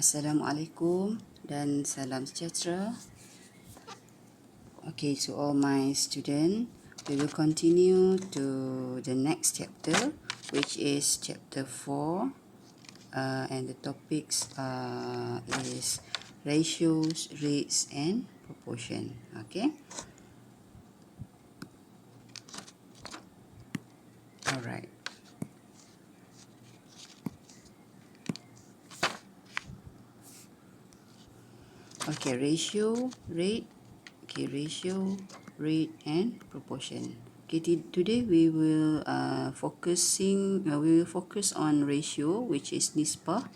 Assalamualaikum dan salam sejahtera. Okay, to all my students, we will continue to the next chapter, which is chapter 4, and the topics is ratios, rates, and proportion. Okay. Alright. Okay, ratio, rate. Okay, ratio, rate, and proportion. Okay, today we will we will focus on ratio, which is nisbah.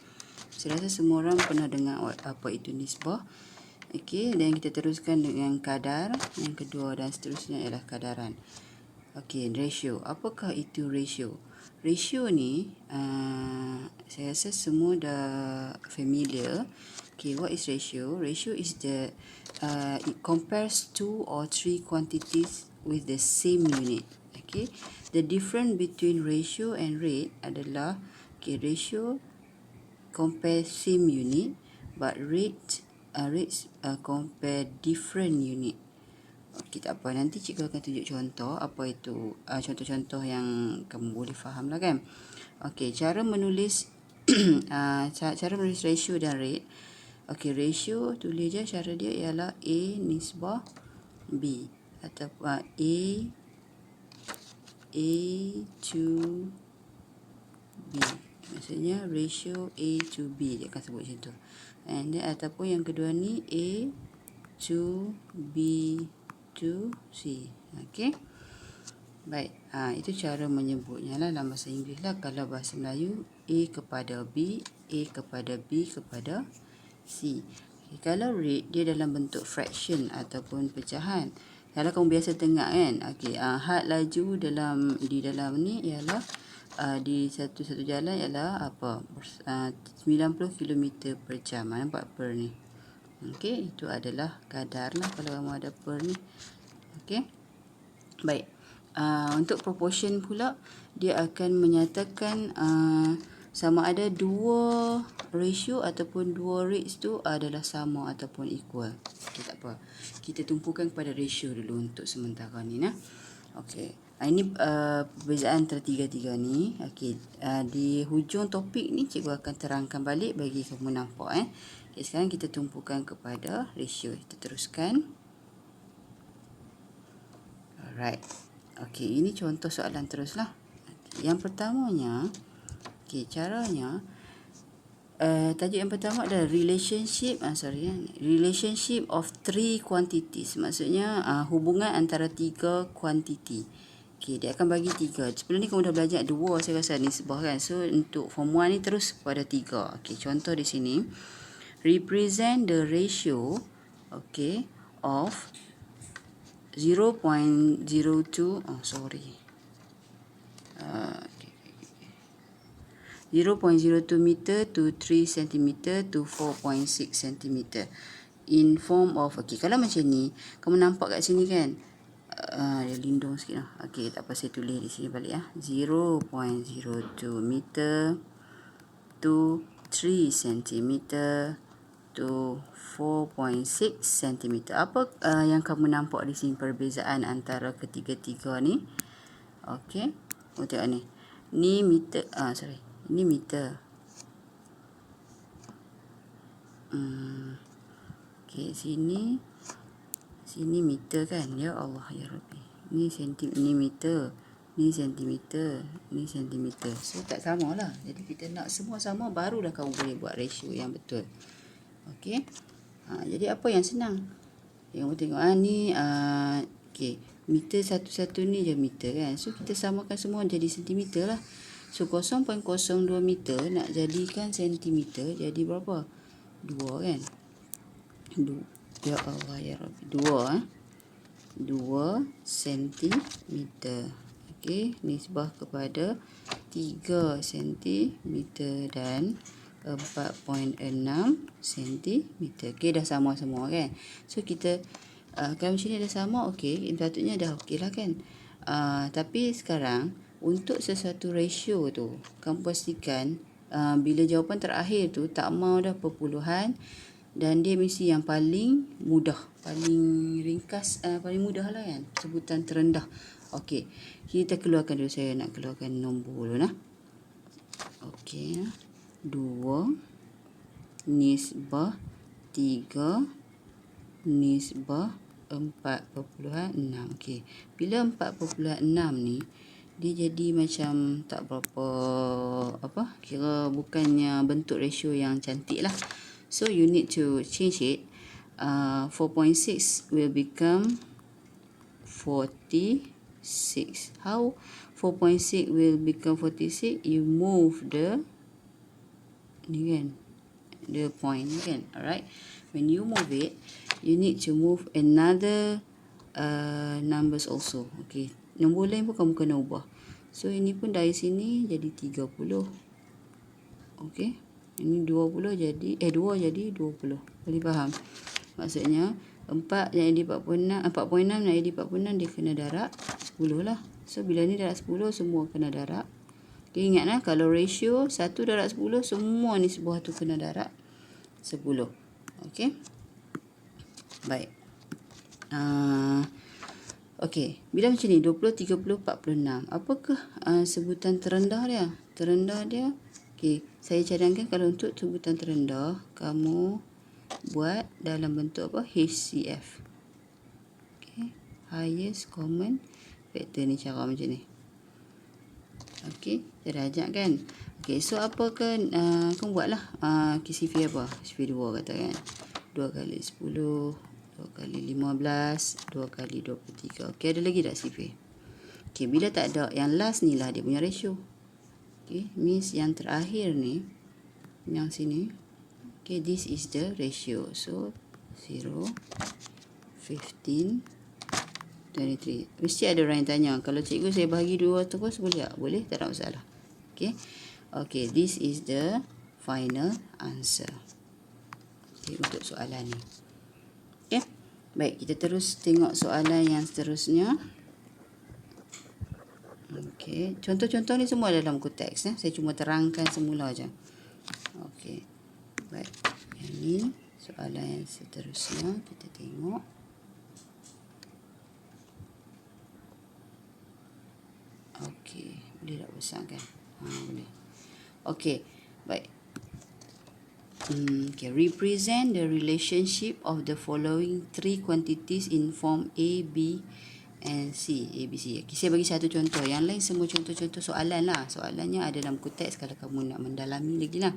Saya rasa semua orang pernah dengar apa itu nisbah. Okay, dan kita teruskan dengan kadar. Yang kedua dan seterusnya ialah kadaran. Okay, ratio. Apakah itu ratio? Ratio ni, saya rasa semua dah familiar. Okay, what is ratio? Ratio is it compares 2 or 3 quantities with the same unit. Okay, the difference between ratio and rate adalah, okay, ratio compare same unit, but rates compare different unit. Okay, tak apa. Nanti cikgu akan tunjuk contoh apa itu, contoh-contoh yang kamu boleh faham lah kan. Okay, cara menulis cara menulis ratio dan rate. Okay, ratio tulis je cara dia ialah A nisbah B atau A to B. Maksudnya ratio A to B dia akan sebut macam tu. And then ataupun yang kedua ni A to B to C. Okay. Baik. Itu cara menyebutnya lah dalam bahasa Inggeris lah. Kalau bahasa Melayu, A kepada B, A kepada B kepada C. Okay, kalau rate dia dalam bentuk fraction ataupun pecahan. Kalau kamu biasa tengok kan. Okay, had laju di dalam ni ialah di satu jalan ialah apa? 90 km per jam. Nampak per ni. Okay, itu adalah kadar lah kalau kamu ada per ni. Okay. Baik. Untuk proportion pula, dia akan menyatakan sama ada dua ratio ataupun dua rates tu adalah sama ataupun equal. Okay, tak apa. Kita tumpukan kepada ratio dulu untuk sementara ni nah. Okey. Ini perbezaan antara tiga-tiga ni. Okey, di hujung topik ni cikgu akan terangkan balik bagi kamu nampak Okay, sekarang kita tumpukan kepada ratio. Kita teruskan. Alright. Okey, ini contoh soalan teruslah. Yang pertamanya, okey, caranya tajuk yang pertama adalah relationship of three quantities. Maksudnya hubungan antara tiga kuantiti. Okey, dia akan bagi tiga. Sebelum ni kamu dah belajar dua, saya rasa nisbah kan. So untuk form 1 ni terus kepada tiga. Okey, contoh di sini. Represent the ratio, okay, of 0.02 0.02 meter to 3 cm to 4.6 cm in form of, okay, kalau macam ni kamu nampak kat sini kan, dia lindung sikit lah. Okay, tak apa, saya tulis di sini balik 0.02 meter to 3 cm to 4.6 cm. Apa yang kamu nampak di sini perbezaan antara ketiga-tiga ni? Okey, tengok ni. Ni meter, ini meter. Okey, sini meter kan? Ya Allah ya Rabbi. Ni meter. Ni sentimeter, ni sentimeter. So tak sama lah. Jadi kita nak semua sama, barulah kamu boleh buat ratio yang betul. Okey. Jadi apa yang senang? Yang tengok ni okey, meter satu-satu ni je meter kan. So kita samakan semua jadi sentimeter lah. So 0.02 meter nak jadikan sentimeter jadi berapa? 2 kan? 2. Ya Allah ya Rabbi. 2 sentimeter. Okey, nisbah kepada 3 cm dan 4.6 cm. Okey, dah sama semua kan. So kita kalau macam ni dah sama, okey, patutnya dah okey lah kan. Tapi sekarang untuk sesuatu ratio tu, kamu pastikan bila jawapan terakhir tu tak mau dah perpuluhan, dan dia mesti yang paling mudah, paling ringkas, paling mudah lah kan, sebutan terendah. Okey, kita keluarkan dulu. Saya nak keluarkan nombor dulu lah. Okey, 2 nisbah 3 nisbah 4,6. Okey, bila 4,6 ni dia jadi macam tak berapa kira bukannya bentuk ratio yang cantik lah. So you need to change it. 4.6 will become 46. How 4.6 will become 46? You move the ni kan, the point ni kan. Alright, when you move it, you need to move another numbers also. Okay, nombor lain pun kamu kena ubah. So ini pun dari sini jadi 30. Okay, ini 20 jadi 2 jadi 20. Boleh faham? Maksudnya 4 yang jadi 46, 4.6 yang jadi 46 dia kena darab 10 lah. So bila ni darab 10 semua kena darab. Okay, ingatlah kalau ratio 1 darab 10 semua ni sebuah tu kena darab 10. Okay, baik. Okey, bila macam ni 20, 30, 46. Apakah sebutan terendah dia? Terendah dia, okey, saya cadangkan kalau untuk sebutan terendah kamu buat dalam bentuk apa? HCF. Okey, highest common factor ni cara macam ni. Okey, saya dah ajak kan. Okey, so apakah kamu buatlah KCV apa? KCV 2 kata kan. 2 kali 10, 2 kali 15, 2 kali 23. Okey, ada lagi tak CV? Okey, bila tak ada, yang last ni lah dia punya ratio. Okey, means yang terakhir ni, yang sini. Okey, this is the ratio. So, 0, 15, 23. Mesti ada orang yang tanya, kalau cikgu saya bahagi 2 terus boleh tak? Boleh, tak ada masalah. Okey, okay, this is the final answer. Okay, untuk soalan ni. Okay, baik, kita terus tengok soalan yang seterusnya. Okay, contoh-contoh ni semua dalam buku teks. Saya cuma terangkan semula aja. Okay, baik. Yang ni soalan yang seterusnya kita tengok. Okay, boleh tak besarkan? Boleh. Okay, baik. Okay, represent the relationship of the following three quantities in form A, B and C. A, B, C. Okay, saya bagi satu contoh. Yang lain semua contoh-contoh soalan lah. Soalannya ada dalam buku teks kalau kamu nak mendalami lagi lah.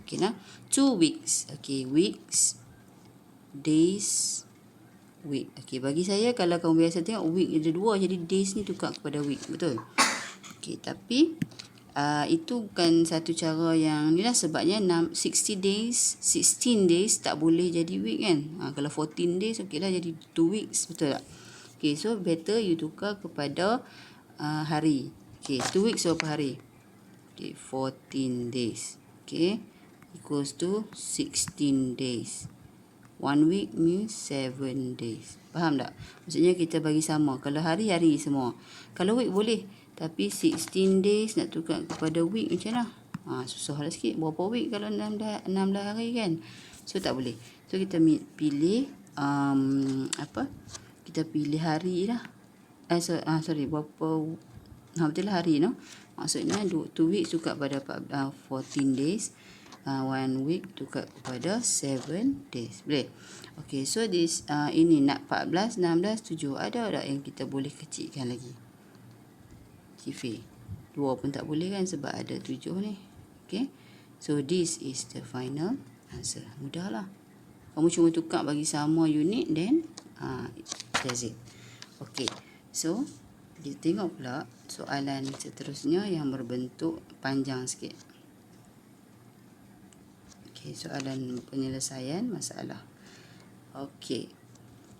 Okay, nah. 2 weeks. Okay, weeks, days, week. Okay, bagi saya kalau kamu biasa tengok week ada 2, jadi days ni tukar kepada week. Betul? Okay, tapi itu bukan satu cara yang ni lah, sebabnya 16 days tak boleh jadi week kan. Kalau 14 days okey lah jadi 2 weeks, betul tak? Okay, so better you tukar kepada hari. Okay, 2 weeks berapa hari? Okay, 14 days. Okay, equals to 16 days. 1 week means 7 days. Faham tak? Maksudnya kita bagi sama. Kalau hari-hari semua. Kalau week boleh. Tapi 16 days nak tukar kepada week macam mana? Susah lah sikit. Berapa week kalau 16 hari kan? So tak boleh. So kita pilih kita pilih hari lah. Sorry, berapa betul lah hari no. Maksudnya 2 weeks tukar pada 14 days. 1 week tukar kepada 7 days. Boleh? Okay, so this ini nak 14, 16, 7. Ada tak yang kita boleh kecilkan lagi? CV 2 pun tak boleh kan sebab ada 7 ni. Okay, so this is the final answer. Mudah lah. Kamu cuma tukar bagi sama unit, then that's it. Okay, so kita tengok pula soalan seterusnya yang berbentuk panjang sikit. Okay, soalan penyelesaian masalah. Okay,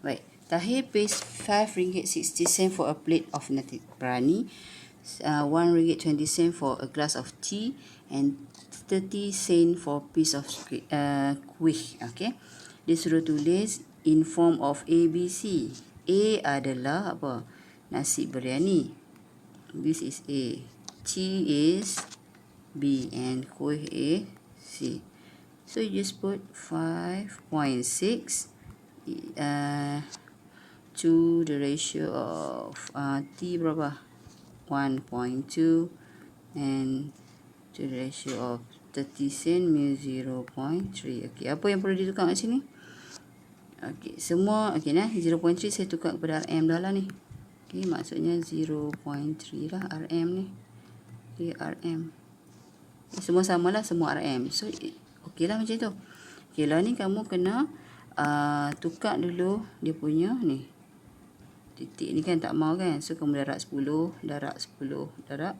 baik. Tahir pays RM5.60 for a plate of nasi biryani, RM1.20 for a glass of tea, and 30 sen for piece of kuih. Okay, dia suruh tulis in form of A, B, C. A adalah apa? Nasi biryani. This is A. T is B and kuih A, C. So you just put 5.6 to the ratio of T berapa? 1.2 and to the ratio of 30 sen mu 0.3. Okey, apa yang perlu ditukar kat sini? Okey, semua okey nah, 0.3 saya tukar kepada RM dah lah ni. Okey, maksudnya 0.3 lah RM ni. Okey, RM. Semua samalah, semua RM. So okey lah macam tu. Okey lah, ni kamu kena tukar dulu dia punya ni. Titik ni kan tak mau kan. So kamu darab 10, darab 10, darab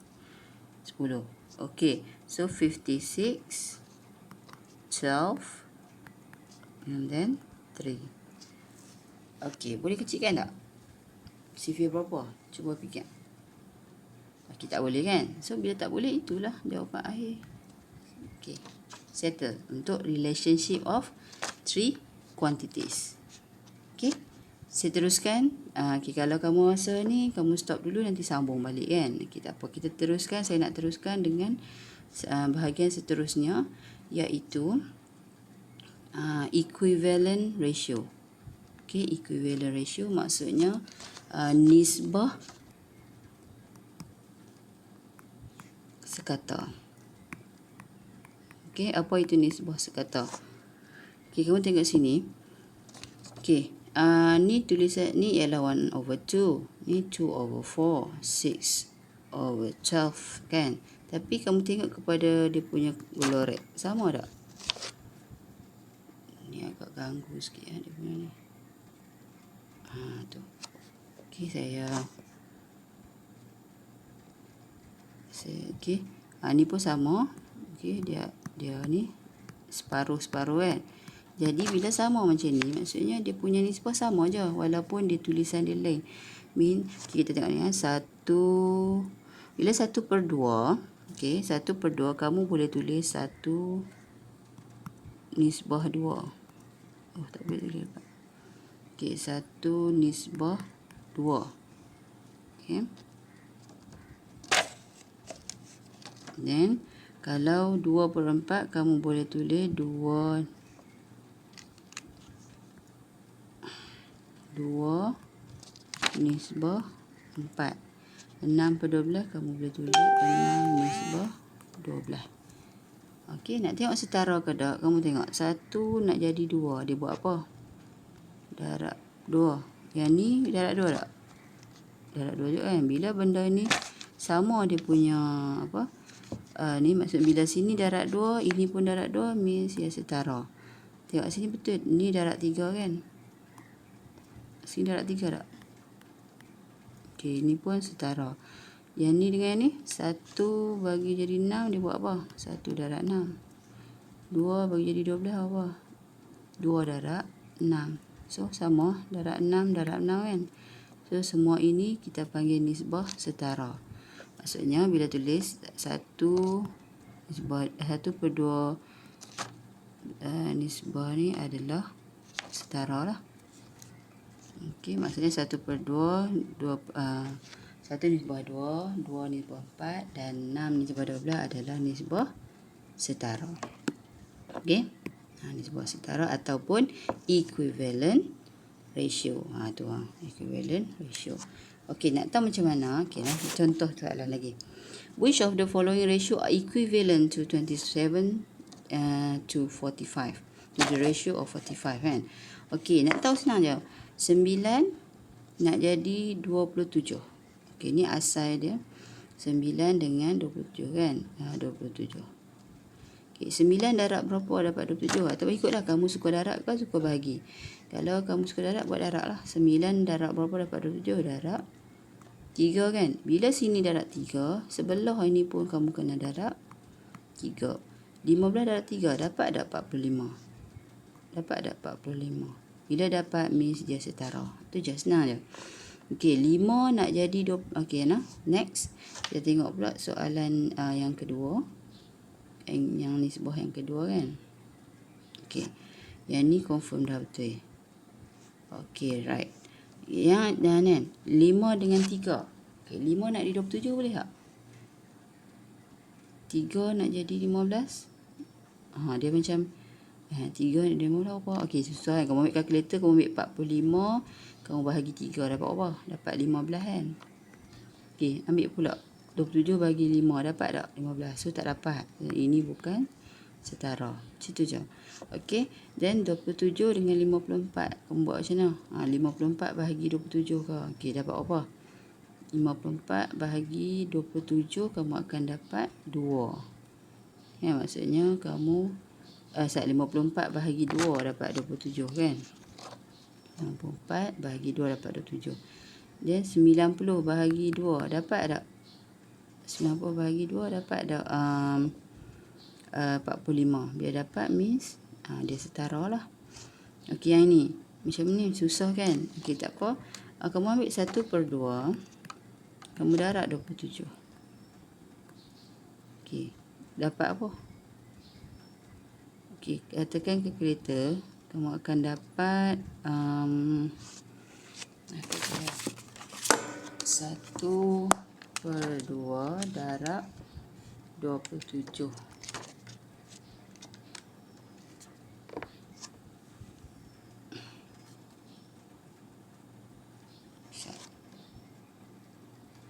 10. Okey, so 56, 12 and then 3. Okey, boleh kecilkan tak? CV berapa? Cuba fikir. Okey, tak boleh kan? So bila tak boleh, itulah jawapan akhir. Okey, settle untuk relationship of 3 quantities. Okey, saya teruskan. Okay, kalau kamu rasa ni, kamu stop dulu, nanti sambung balik kan. Okay, tak apa, kita teruskan. Saya nak teruskan dengan bahagian seterusnya, iaitu equivalent ratio. Okay, equivalent ratio maksudnya nisbah sekata. Okay, apa itu nisbah sekata? Okay, kamu tengok sini. Okay, ni tulisan ni ialah 1/2. Ni 2/4. 6/12 kan. Tapi kamu tengok kepada dia punya golorek. Sama tak? Ni agak ganggu sikit dia punya ni. Tu. Okay, okay. Ni pun sama. Okay, dia ni separuh-separuh kan. Jadi bila sama macam ni, maksudnya dia punya nisbah sama je walaupun dia tulisan dia lain. Kita tengok ni 1, bila 1/2, okey, 1/2 kamu boleh tulis 1 nisbah 2. Oh, tak boleh tulis. Okey, 1 nisbah 2. Okey. Then kalau 2/4 kamu boleh tulis 2 nisbah 4. 6/12 kamu boleh tulis 6 nisbah 12. Okey, nak tengok setara ke tak? Kamu tengok 1 nak jadi 2, dia buat apa? Darab 2. Yang ni darab 2 tak? Darab 2 juga kan. Bila benda ni sama dia punya apa? Ni maksud bila sini darab 2, ini pun darab 2, means dia setara. Tengok sini betul. Ni darab 3 kan? Sini darab 3 tak? Okey, ni pun setara. Yang ni dengan ni 1 bagi jadi 6 dia buat apa? 1 darab 6. 2 bagi jadi 12 apa? 2 darab 6. So sama, darab 6 darab 6 kan. So semua ini kita panggil nisbah setara. Maksudnya bila tulis 1 nisbah 1/2 nisbah ni adalah setara lah. Okey, maksudnya 1/2 1 nisbah 2, 2 nisbah 4 dan 6 nisbah 12 adalah nisbah setara. Okey. Nisbah setara ataupun equivalent ratio. Equivalent ratio. Okey, nak tahu macam mana? Okey, contoh soalan lagi. Which of the following ratio are equivalent to 27 to 45? To the ratio of 45 kan? Okey, nak tahu senang je. 9 nak jadi 27. Okey, ni asal dia 9 dengan 27 kan? 27. Okey, 9 darab berapa dapat 27? Atau ikutlah kamu suka darab ke suka bahagi. Kalau kamu suka darab, buat darab lah. 9 darab berapa dapat 27? Darab 3 kan? Bila sini darab 3, sebelah ini pun kamu kena darab 3. 15 darab 3, dapat tak 45? Dapat tak 45? Bila dapat, means dia setara. Itu je, senang je. Okey, 5 nak jadi 20. Okey, next. Kita tengok pula soalan yang kedua. Yang nisbah yang kedua kan. Okey. Yang ni confirm dah betul. Okey, right. Yang kan 5 dengan 3. Okey, 5 nak di 27 boleh tak? 3 nak jadi 15. Dia macam 3 nak jadi 15 apa? Okey, susah kan. Kamu ambil kalkulator, kamu ambil 45, kamu bahagi 3 dapat apa? Dapat 15 kan. Okey, ambil pula 27 bagi 5 dapat tak? 15. So tak dapat. Ini bukan setara. Situ je. Okey, then 27 dengan 54. Kamu buat macam mana? 54 bahagi 27 ke? Okey, dapat apa? 54 bahagi 27 kamu akan dapat 2. Ya, maksudnya kamu 54 bahagi 2 dapat 27 kan? 54 bahagi 2 dapat 27. Dan 90 bahagi 2 dapat tak? 90 bahagi 2 dapat tak? 45. Dia dapat means dia setara lah. Okey, yang ini macam ni susah kan? Okey, tak apa. Kamu ambil 1/2. Kamu darab 27. Okey, dapat apa? Okey, tekan kalkulator, kamu akan dapat 1/2 darab 27.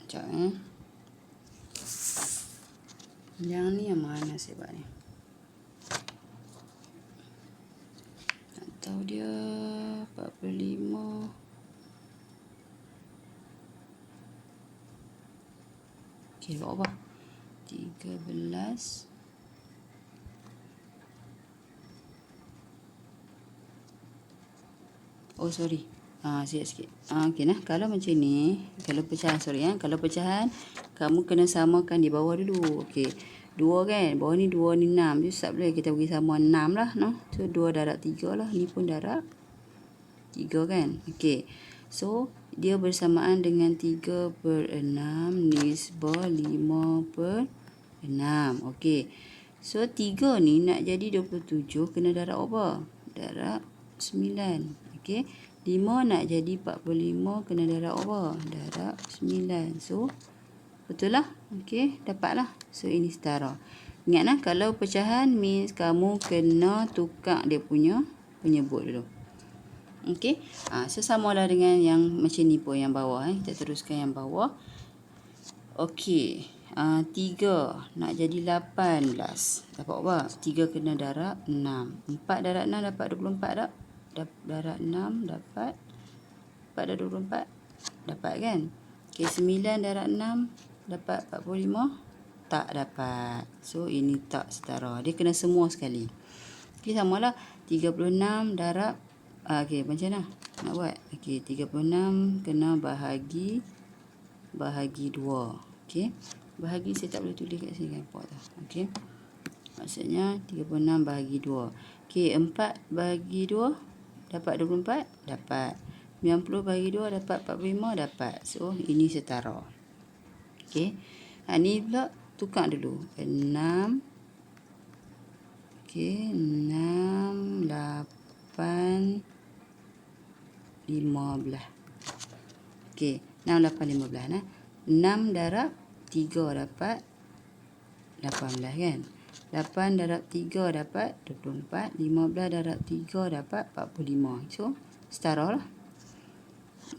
Sekejap Yang ni yang mana saya buat ni? Tak tahu dia 45. Okey, buat apa? 13. Oh, sorry. Siap sikit. Okey nah, kalau macam ni, kalau pecahan, kalau pecahan kamu kena samakan di bawah dulu. Okey. 2 kan? Bawah ni 2 ni 6. Jadi tak boleh kita bagi sama 6 lah, no. So 2 darab 3 lah. Ni pun darab 3 kan? Okey. So dia bersamaan dengan 3/6 nisbah 5/6. Okey. So 3 ni nak jadi 27 kena darab apa? Darab 9. Okey. 5 nak jadi 45 kena darab apa? Darab 9. So betul lah. Okey, dapatlah. So ini setara. Ingatlah kalau pecahan means kamu kena tukar dia punya penyebut dulu. Okey. So samalah dengan yang macam ni pun yang bawah. Kita teruskan yang bawah. Okey. 3 nak jadi 18. Dapat apa? 3 kena darab 6. 4 darab 6 dapat 24 tak? Darab 6 dapat 4 darab 24. Dapat kan? Okey, 9 darab 6 dapat 45. Tak dapat. So ini tak setara. Dia kena semua sekali. Okey, samalah 36 darab okey, macam mana nak buat? Okey, 36 kena bahagi 2. Okey. Bahagi saya tak boleh tulis kat sini kan, apa tu. Okey. Maksudnya 36 bahagi 2. Okey, 4 bahagi 2 dapat 24, dapat. 90 bahagi 2 dapat 45, dapat. So ini setara. Okey. Ni pula tukar dulu. 6. Okey, 6 8 15. Okey, 6 8 15 nah. 6 darab 3 dapat 18 kan? 8 darab 3 dapat 24. 15 darab 3 dapat 45. So setara lah.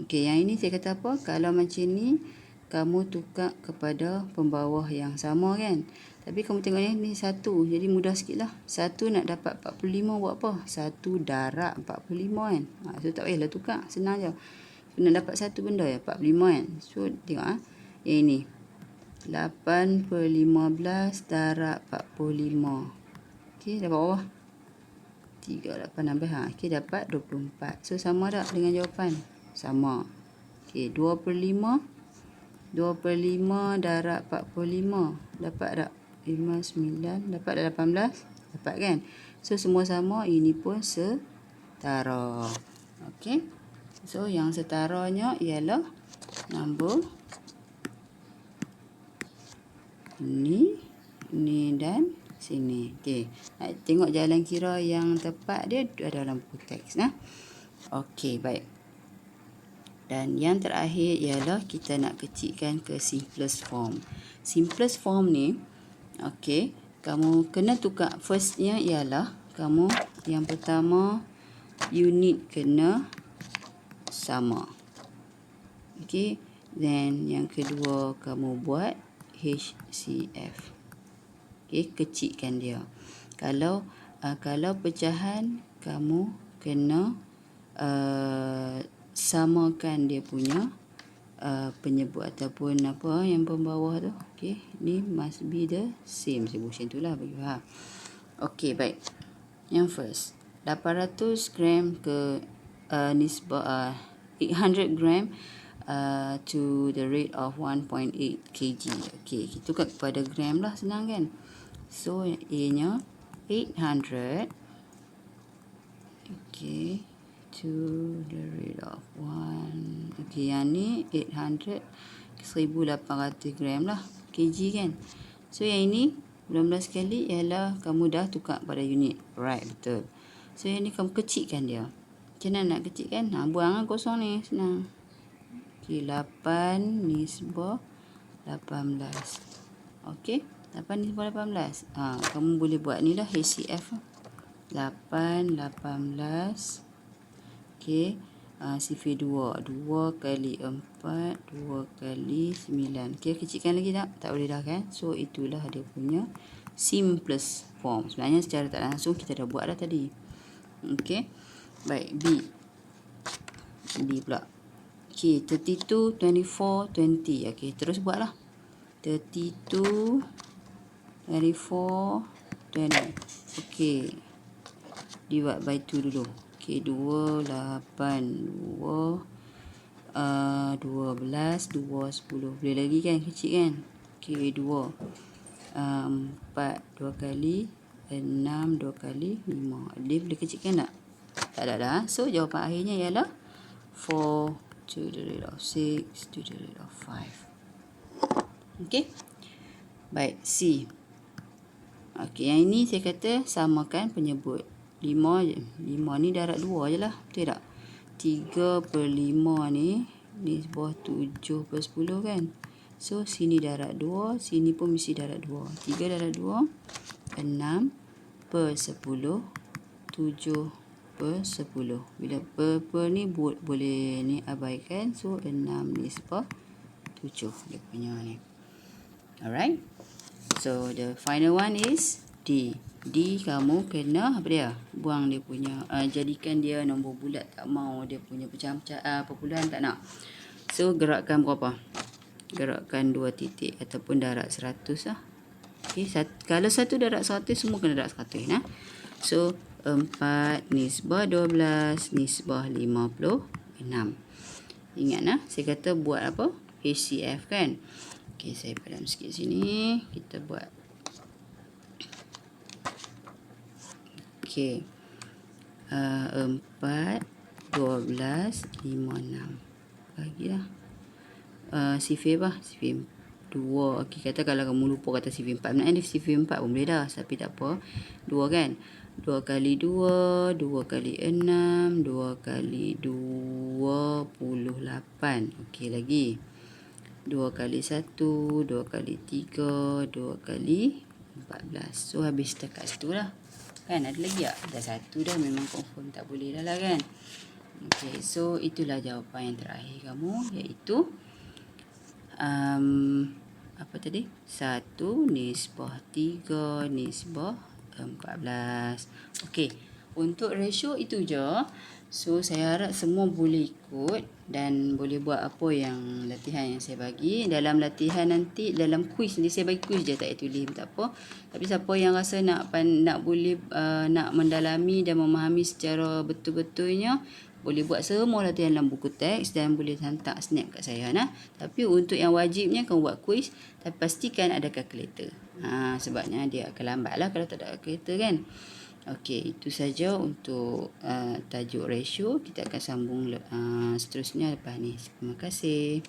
Okey, yang ini saya kata apa? Kalau macam ni kamu tukar kepada pembawah yang sama kan? Tapi kamu tengok ni 1. Jadi mudah sikit lah. 1 nak dapat 45 buat apa? 1 darab 45 kan? So tak payahlah tukar. Senang je. Kena dapat satu benda ya, 45 kan? So tengok yang ini. 8/15 darab 45. Okey, dapat apa? 3, 8, 16. Okey, dapat 24. So sama tak dengan jawapan? Sama. Okey, 2/5. 2/5 darab 45. Dapat tak? 5, 9. Dapat tak 18? Dapat kan? So semua sama. Ini pun setara. Okey. So yang setaranya ialah nombor ni dan sini. Okey. Tengok jalan kira yang tepat dia ada dalam buku teks nah. Okey, baik. Dan yang terakhir ialah kita nak kecilkan ke simplest form. Simplest form ni Okey, kamu kena tukar. Firstnya ialah kamu yang pertama unit kena sama. Okey, then yang kedua kamu buat HCF. Okey, kecilkan dia. Kalau pecahan kamu kena samakan dia punya penyebut ataupun apa yang pembawah tu. Okey, ni must be the same. Sebut macam itulah bagi faham. Okey, baik. Yang first, 800 gram ke nisbah 800 gram to the rate of 1.8 kg. Okey, kita tukar kepada gram lah, senang kan? So, A-nya 800. Okey, to the rate of 1. Okey, yang ni 800, 1800 gram lah, kg kan? So, yang ini 19 kali ialah kamu dah tukar pada unit. Right, betul. So, yang ni kamu kecilkan dia. Macam mana nak kecilkan? Buang lah kosong ni, senang. Okey, 8 nisbah 18. Okey, 8 nisbah 18. Kamu boleh buat ni lah HCF. 8, 18. Okey, sifir 2. 2 kali 4, 2 kali 9. Okey, kecilkan lagi tak? Tak boleh dah kan? So, itulah dia punya simplest form. Sebenarnya secara tak langsung kita dah buat dah tadi. Okey, baik. B pula. Okey, 32, 24, 20. Okey, terus buatlah. 32, 24, 20. Okey, divide by 2 dulu. Okey, 2, 8, 2, 12, 2, 10. Boleh lagi kan, kecil kan? Okey, 2, 4, 2 kali, 6, 2 kali, 5. Dia boleh kecilkan tak? Tak ada dah. So, jawapan akhirnya ialah 4 to the rate of 6 to the rate of 5. Okey. Baik, C. Okey, yang ini saya kata samakan penyebut. 5 je. 5 ni darab 2 je lah. Betul tak? 3/5 ni nisbah 7/10 kan? So, sini darab 2. Sini pun mesti darab 2. 3 darab 2. 6/10. 7/10. Bila per ni boleh ni abaikan. So, 6 nisbah 7 dia punya ni. Alright. So, the final one is D. D kamu kena apa dia? Buang dia punya. Jadikan dia nombor bulat. Tak mau dia punya pecah-pecah. Perpuluhan tak nak. So, gerakkan berapa? Gerakkan 2 titik. Ataupun darab 100 lah. Okay. Kalau satu darab 100, semua kena darab 100. Nah. So, 4 nisbah 12 nisbah 56. Ingat nah, saya kata buat apa? HCF kan? Okey, saya padam sikit sini. Kita buat. Okey. 4, 12, 56. Bagilah. Sifir apa? Sifir 2. Okey, kata kalau kamu lupa kata sifir 4. Sebenarnya sifir 4 pun boleh dah. Tapi tak apa. 2 kan? 2 kali 2, 2 kali 6, 2 kali 28. Okey, lagi. 2 kali 1, 2 kali 3, 2 kali 14. So, habis dekat situ lah. Kan, ada lagi tak? Dah 1 dah, memang confirm tak boleh dah lah kan. Okay, so itulah jawapan yang terakhir kamu, iaitu apa tadi? 1 nisbah 3 nisbah 14. Okay, untuk ratio itu je. So, saya harap semua boleh ikut dan boleh buat apa yang latihan yang saya bagi. Dalam latihan nanti, dalam kuis nanti saya bagi kuis je, tak payah tulis, tak apa. Tapi siapa yang rasa nak boleh nak mendalami dan memahami secara betul-betulnya, boleh buat semua latihan dalam buku teks dan boleh hantar snap kat saya. Tapi untuk yang wajibnya, kamu buat kuis, tapi pastikan ada kalkulator. Sebabnya dia akan lambat lah kalau tak ada kalkulator kan. Okey, itu saja untuk tajuk ratio. Kita akan sambung seterusnya lepas ni. Terima kasih.